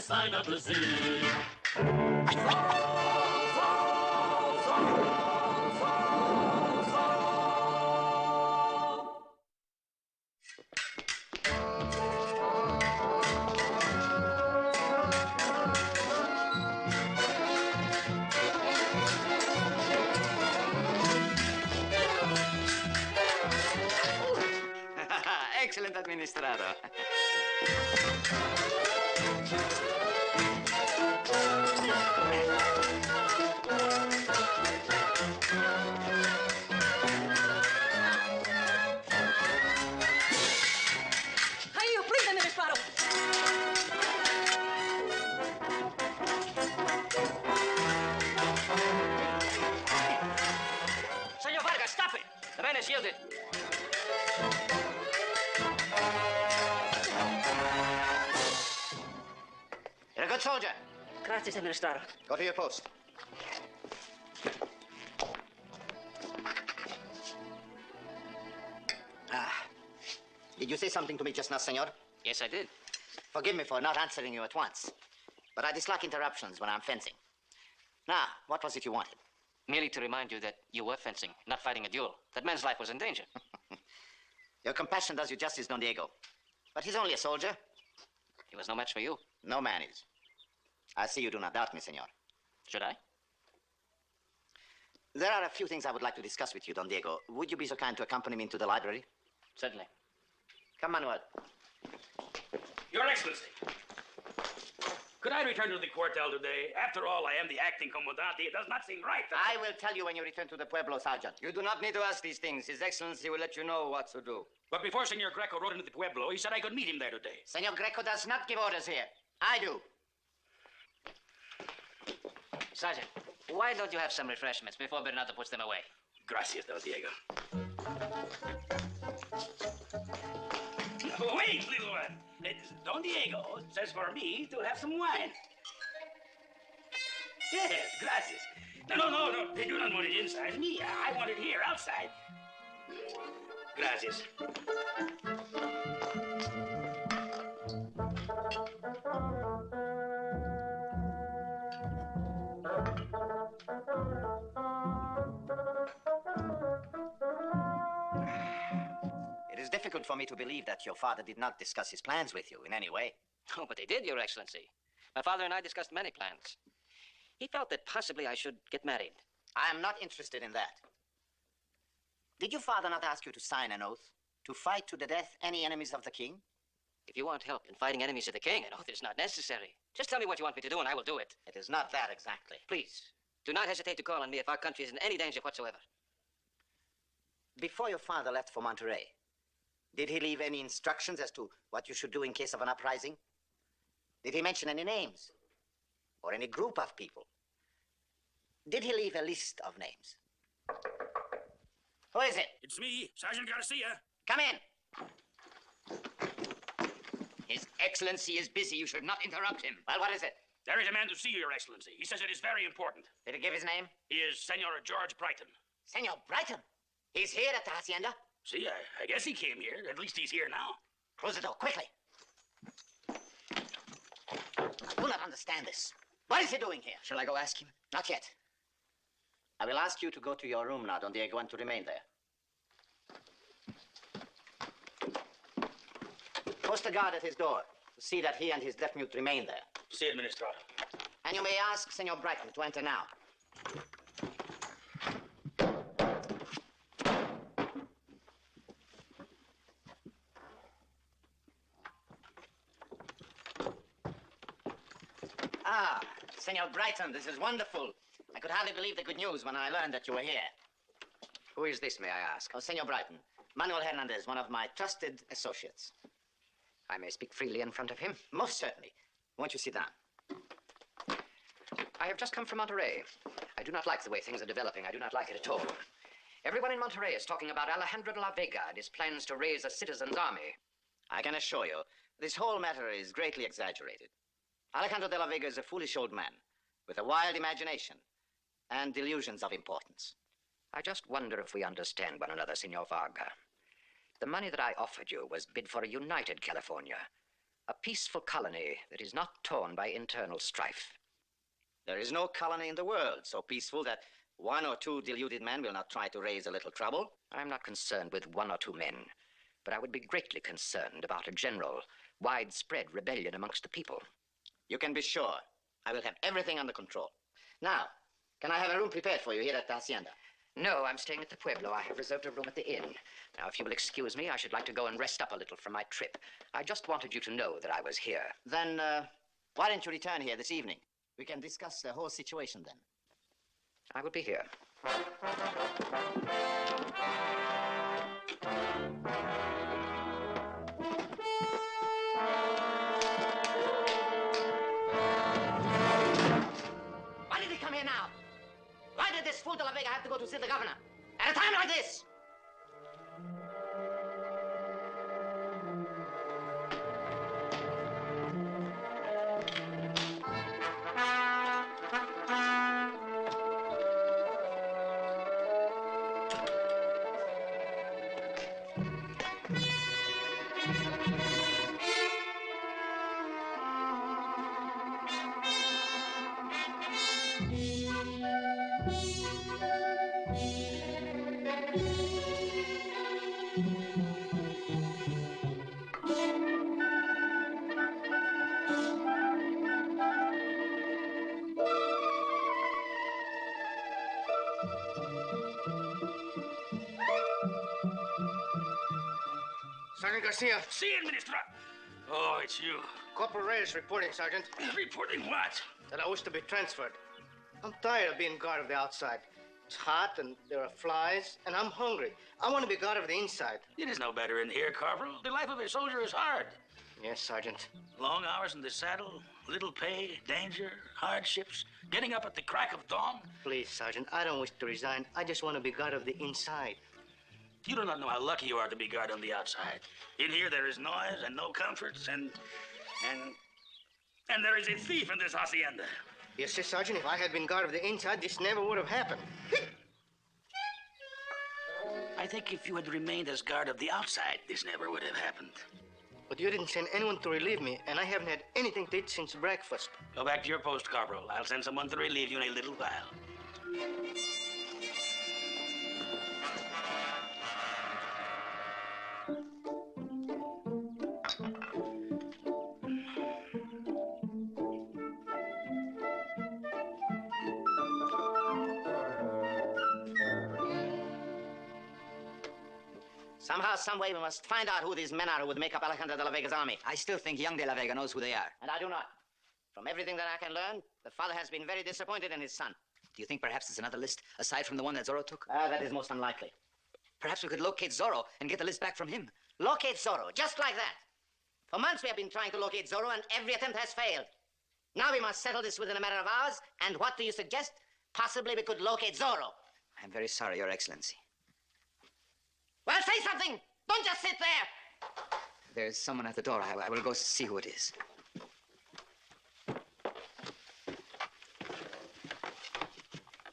sign of the Z. Excellent administrator. Io, please, administrator. Senor Vargas, stop it! The man has yielded. You're a good soldier. Gracias, administrator. Go to your post. Did you say something to me just now, senor? Yes, I did. Forgive me for not answering you at once, but I dislike interruptions when I'm fencing. Now, what was it you wanted? Merely to remind you that you were fencing, not fighting a duel. That man's life was in danger. Your compassion does you justice, Don Diego. But he's only a soldier. He was no match for you. No man is. I see you do not doubt me, senor. Should I? There are a few things I would like to discuss with you, Don Diego. Would you be so kind to accompany me into the library? Certainly. Come, Manuel. Your Excellency, could I return to the quartel today? After all, I am the acting commandante. It does not seem right that... I will tell you when you return to the Pueblo, Sergeant. You do not need to ask these things. His Excellency will let you know what to do. But before Senor Greco rode into the Pueblo, he said I could meet him there today. Senor Greco does not give orders here. I do. Sergeant, why don't you have some refreshments before Bernardo puts them away? Gracias, Don Diego. Wait, little one. Don Diego says for me to have some wine. Yes, gracias. No. They do not want it inside. Me, I want it here, outside. Gracias. It is difficult for me to believe that your father did not discuss his plans with you in any way. Oh, but they did, Your Excellency. My father and I discussed many plans. He felt that possibly I should get married. I am not interested in that. Did your father not ask you to sign an oath to fight to the death any enemies of the king? If you want help in fighting enemies of the king, an oath is not necessary. Just tell me what you want me to do and I will do it. It is not that exactly. Please, do not hesitate to call on me if our country is in any danger whatsoever. Before your father left for Monterey, did he leave any instructions as to what you should do in case of an uprising? Did he mention any names? Or any group of people? Did he leave a list of names? Who is it? It's me, Sergeant Garcia. Come in. His Excellency is busy. You should not interrupt him. Well, what is it? There is a man to see you, Your Excellency. He says it is very important. Did he give his name? He is Senor George Brighton. Senor Brighton. He's here at the hacienda. See, I guess he came here. At least he's here now. Close the door, quickly. I do not understand this. What is he doing here? Shall I go ask him? Not yet. I will ask you to go to your room now, Don Diego, and to remain there. Post a guard at his door to see that he and his deaf mute remain there. See, Administrator. And you may ask Senor Brighton to enter now. Ah, Senor Brighton, this is wonderful. I could hardly believe the good news when I learned that you were here. Who is this, may I ask? Oh, Senor Brighton, Manuel Hernandez, one of my trusted associates. I may speak freely in front of him. Most certainly. Won't you sit down? I have just come from Monterey. I do not like the way things are developing. I do not like it at all. Everyone in Monterey is talking about Alejandro de la Vega and his plans to raise a citizens' army. I can assure you, this whole matter is greatly exaggerated. Alejandro de la Vega is a foolish old man with a wild imagination and delusions of importance. I just wonder if we understand one another, Senor Varga. The money that I offered you was bid for a united California, A peaceful colony that is not torn by internal strife. There is no colony in the world so peaceful that one or two deluded men will not try to raise a little trouble. I'm not concerned with one or two men, but I would be greatly concerned about a general, widespread rebellion amongst the people. You can be sure I will have everything under control. Now, can I have a room prepared for you here at the hacienda? No, I'm staying at the Pueblo. I have reserved a room at the inn. Now, if you will excuse me, I should like to go and rest up a little from my trip. I just wanted you to know that I was here. Then, why don't you return here this evening? We can discuss the whole situation then. I will be here. Why did he come here now? Why did this fool de la Vega have to go to see the governor at a time like this? Sergeant Garcia, See, Administra. Oh, it's you. Corporal Reyes reporting, Sergeant, Reporting what? that I wish to be transferred. I'm tired of being guard of the outside. It's hot and there are flies, and I'm hungry. I want to be guard of the inside. It is no better in here, Corporal. The life of a soldier is hard. Yes, Sergeant. Long hours in the saddle, little pay, danger, hardships, getting up at the crack of dawn. Please, Sergeant, I don't wish to resign. I just want to be guard of the inside. You do not know how lucky you are to be guard on the outside. In here there is noise and no comforts, and there is a thief in this hacienda. Yes, sir, Sergeant, if I had been guard of the inside, this never would have happened. I think if you had remained as guard of the outside, this never would have happened. But you didn't send anyone to relieve me, and I haven't had anything to eat since breakfast. Go back to your post, Corporal. I'll send someone to relieve you in a little while. Somehow, some way, we must find out who these men are who would make up Alejandro de la Vega's army. I still think young de la Vega knows who they are. And I do not. From everything that I can learn, the father has been very disappointed in his son. Do you think perhaps there's another list aside from the one that Zorro took? That is most unlikely. Perhaps we could locate Zorro and get the list back from him. Locate Zorro, just like that. For months we have been trying to locate Zorro, and every attempt has failed. Now we must settle this within a matter of hours, and what do you suggest? Possibly we could locate Zorro. I'm very sorry, Your Excellency. Well, say something! Don't just sit there! There's someone at the door. I will go see who it is.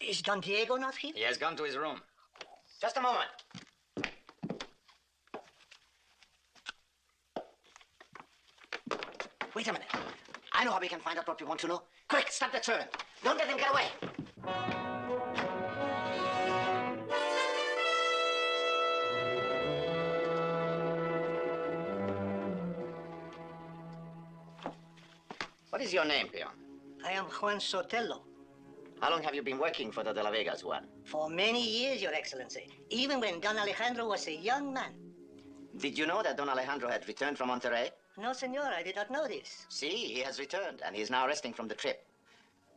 Is Don Diego not here? He has gone to his room. Just a moment. Wait a minute. I know how we can find out what we want to know. Quick, stop the children. Don't let them get away. What is your name, peon? I am Juan Sotelo. How long have you been working for the De La Vegas, Juan? For many years, Your Excellency. Even when Don Alejandro was a young man. Did you know that Don Alejandro had returned from Monterrey? No, senor, I did not know this. See, he has returned, and he is now resting from the trip.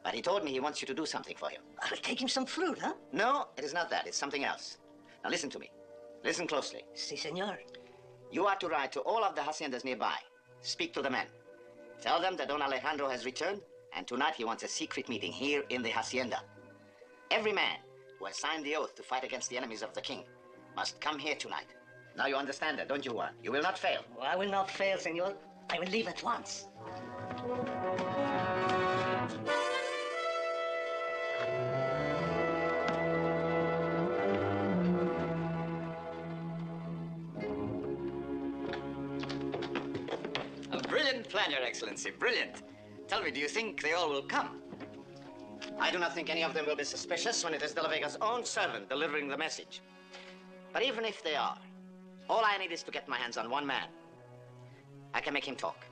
But he told me he wants you to do something for him. I will take him some fruit, huh? No, it is not that. It's something else. Now listen to me. Listen closely. Si, senor. You are to ride to all of the haciendas nearby. Speak to the men. Tell them that Don Alejandro has returned, and tonight he wants a secret meeting here in the hacienda. Every man who has signed the oath to fight against the enemies of the king must come here tonight. Now you understand that, don't you, Juan? You will not fail. Oh, I will not fail, senor. I will leave at once. A brilliant brilliant plan, Your Excellency. Brilliant. Tell me, do you think they all will come? I do not think any of them will be suspicious when it is De La Vega's own servant delivering the message. But even if they are, all I need is to get my hands on one man. I can make him talk.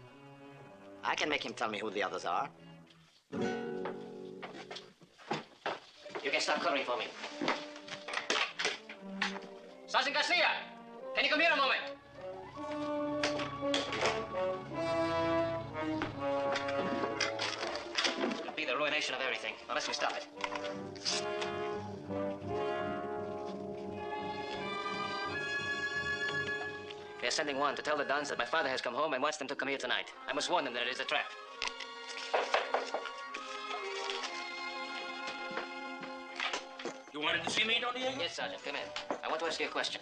I can make him tell me who the others are. You can stop covering for me. Sergeant Garcia, can you come here a moment? It'll be the ruination of everything, unless we stop it. They're sending one to tell the Dons that my father has come home and wants them to come here tonight. I must warn them that it is a trap. You wanted to see me, Don Diego? Yes, Sergeant, come in. I want to ask you a question.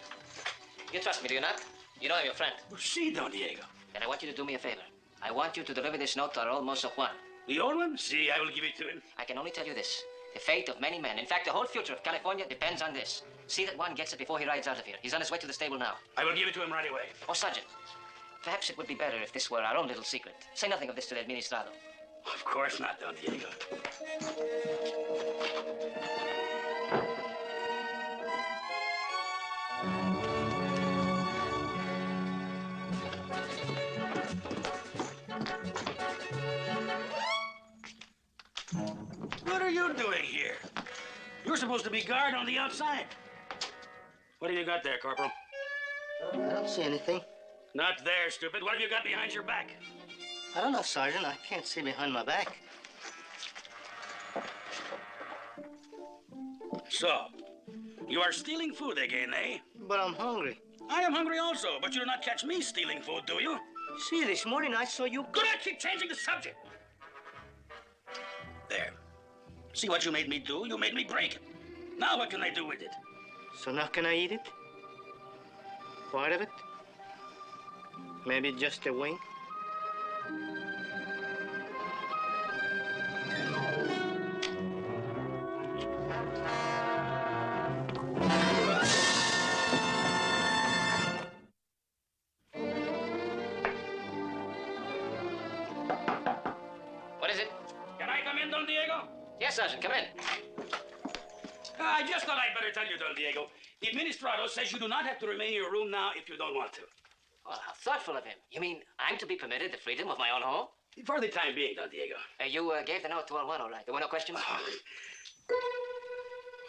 You trust me, do you not? You know I'm your friend. Well, see, Don Diego. Then I want you to do me a favor. I want you to deliver this note to our old Mozo Juan. The old one? See, I will give it to him. I can only tell you this. The fate of many men, in fact, the whole future of California depends on this. See that Juan gets it before he rides out of here. He's on his way to the stable now. I will give it to him right away. Oh, Sergeant, perhaps it would be better if this were our own little secret. Say nothing of this to the administrado. Of course not, Don Diego. What are you doing here? You're supposed to be guard on the outside. What have you got there, Corporal? I don't see anything. Not there, stupid. What have you got behind your back? I don't know, Sergeant. I can't see behind my back. So, you are stealing food again, eh? But I'm hungry. I am hungry also, but you do not catch me stealing food, do you? See, this morning I saw you... Do not keep changing the subject. There. See what you made me do? You made me break it. Now what can I do with it? So now can I eat it? Part of it? Maybe just a wing? What is it? Can I come in, Don Diego? Yes, Sergeant, come in. I just thought I'd better tell you, Don Diego. The administrado says you do not have to remain in your room now if you don't want to. Well, how thoughtful of him. You mean I'm to be permitted the freedom of my own home? For the time being, Don Diego. You gave the note to all one, all right. There were no questions?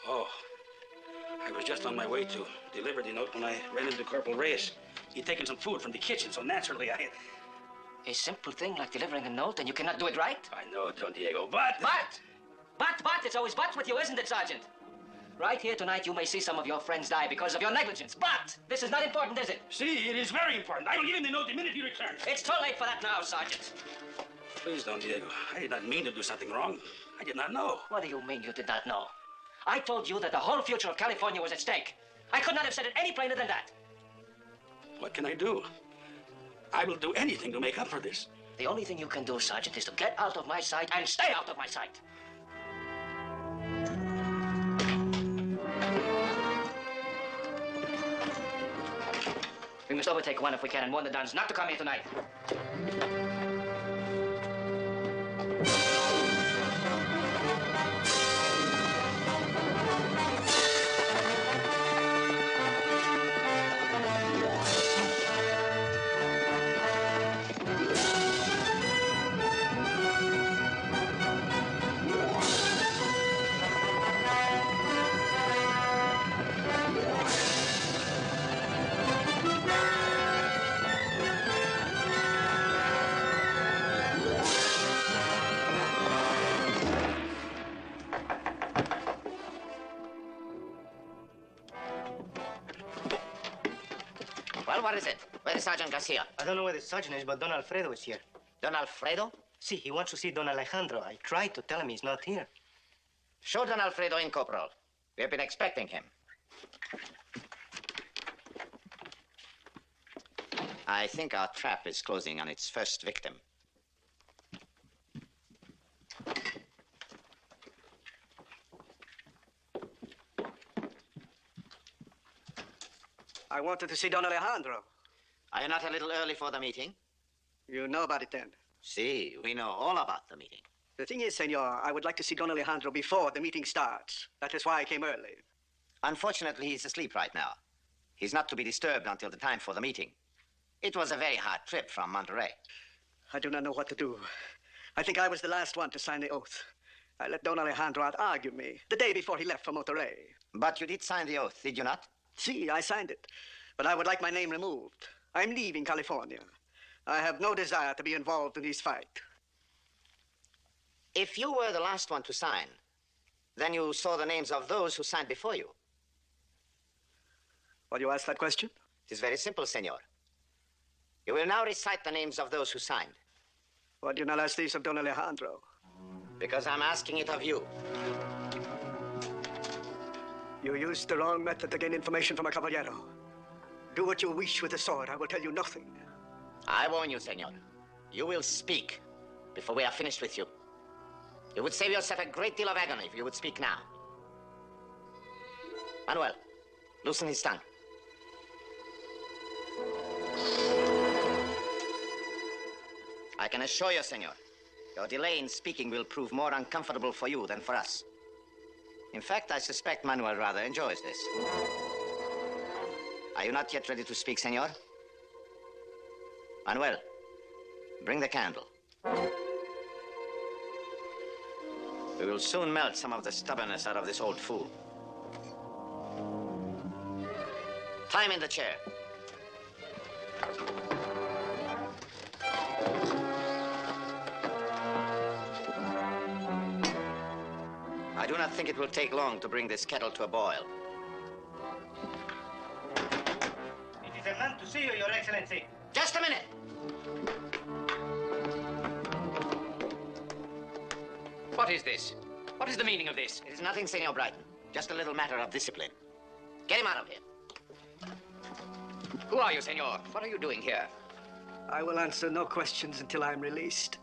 Oh. I was just on my way to deliver the note when I ran into Corporal Reyes. He'd taken some food from the kitchen, so naturally I... A simple thing like delivering a note and you cannot do it right? I know, Don Diego, but... But, it's always but with you, isn't it, Sergeant? Right here tonight, you may see some of your friends die because of your negligence. But this is not important, is it? See, it is very important. I will give him the note the minute he returns. It's too late for that now, Sergeant. Please, Don Diego. I did not mean to do something wrong. I did not know. What do you mean you did not know? I told you that the whole future of California was at stake. I could not have said it any plainer than that. What can I do? I will do anything to make up for this. The only thing you can do, Sergeant, is to get out of my sight and stay out of my sight. We must overtake one if we can and warn the Dons not to come here tonight. Well, what is it? Where is Sergeant Garcia? I don't know where the sergeant is, but Don Alfredo is here. Don Alfredo? See, he wants to see Don Alejandro. I tried to tell him he's not here. Show Don Alfredo in, Corporal. We have been expecting him. I think our trap is closing on its first victim. I wanted to see Don Alejandro. Are you not a little early for the meeting? You know about it then? See, we know all about the meeting. The thing is, senor, I would like to see Don Alejandro before the meeting starts. That is why I came early. Unfortunately, he's asleep right now. He's not to be disturbed until the time for the meeting. It was a very hard trip from Monterey. I do not know what to do. I think I was the last one to sign the oath. I let Don Alejandro out-argue me the day before he left for Monterey. But you did sign the oath, did you not? See, I signed it. But I would like my name removed. I'm leaving California. I have no desire to be involved in this fight. If you were the last one to sign, then you saw the names of those who signed before you. Why do you ask that question? It is very simple, senor. You will now recite the names of those who signed. Why do you not ask this of Don Alejandro? Because I'm asking it of you. You used the wrong method to gain information from a caballero. Do what you wish with the sword. I will tell you nothing. I warn you, senor. You will speak before we are finished with you. You would save yourself a great deal of agony if you would speak now. Manuel, loosen his tongue. I can assure you, senor, your delay in speaking will prove more uncomfortable for you than for us. In fact, I suspect Manuel rather enjoys this. Are you not yet ready to speak, senor? Manuel, bring the candle. We will soon melt some of the stubbornness out of this old fool. Time in the chair. I do not think it will take long to bring this kettle to a boil. It is an honor to see you, Your Excellency. Just a minute. What is this? What is the meaning of this? It is nothing, Senor Brighton. Just a little matter of discipline. Get him out of here. Who are you, senor? What are you doing here? I will answer no questions until I am released.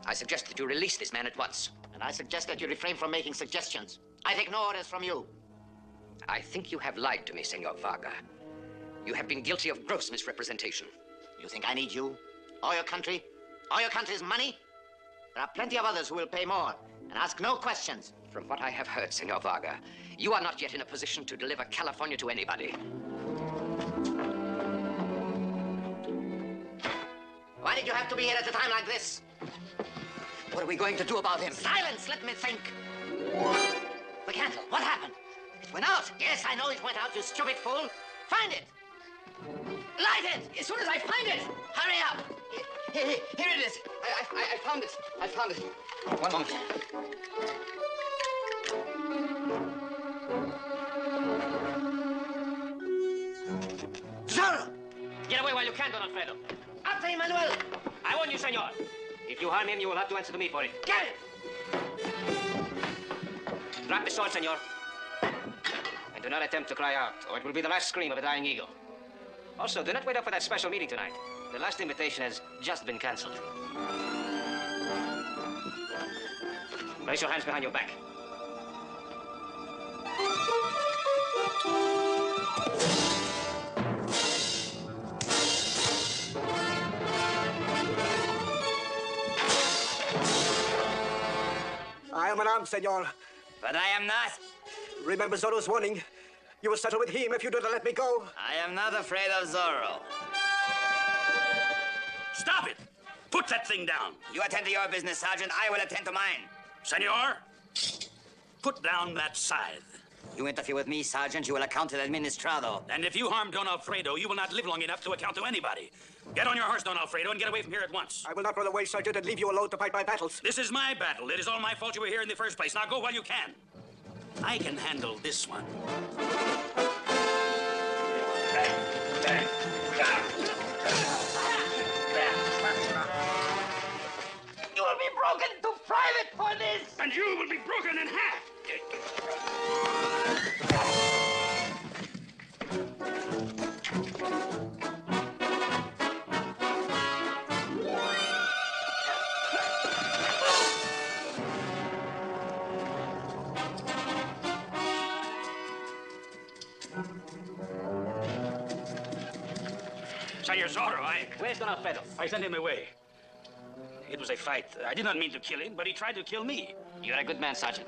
I suggest that you release this man at once. And I suggest that you refrain from making suggestions. I take no orders from you. I think you have lied to me, Senor Varga. You have been guilty of gross misrepresentation. You think I need you? Or your country? Or your country's money? There are plenty of others who will pay more and ask no questions. From what I have heard, Senor Varga, you are not yet in a position to deliver California to anybody. Why did you have to be here at a time like this? What are we going to do about him? Silence, let me think. The candle, what happened? It went out. Yes, I know it went out, you stupid fool. Find it. Light it. As soon as I find it! Hurry up. Here it is. I found it. I found it. One moment. Zorro! Get away while you can, Don Alfredo. After him, Manuel. I warn you, senor. If you harm him, you will have to answer to me for it. Get it. Drop the sword, senor. And do not attempt to cry out, or it will be the last scream of a dying eagle. Also, do not wait up for that special meeting tonight. The last invitation has just been cancelled. Place your hands behind your back. I am unarmed, senor. But I am not. Remember Zorro's warning. You will settle with him if you do not let me go. I am not afraid of Zorro. Stop it! Put that thing down. You attend to your business, Sergeant. I will attend to mine. Senor, put down that scythe. You interfere with me, Sergeant, you will account to the Administrado. And if you harm Don Alfredo, you will not live long enough to account to anybody. Get on your horse, Don Alfredo, and get away from here at once. I will not run away, Sergeant, and leave you alone to fight my battles. This is my battle. It is all my fault you were here in the first place. Now go while you can. I can handle this one. You will be broken to private for this. And you will be broken in half. Senor, dear Zorro, Where's Don Alfredo? I sent him away. It was a fight. I did not mean to kill him, but he tried to kill me. You're a good man, Sergeant.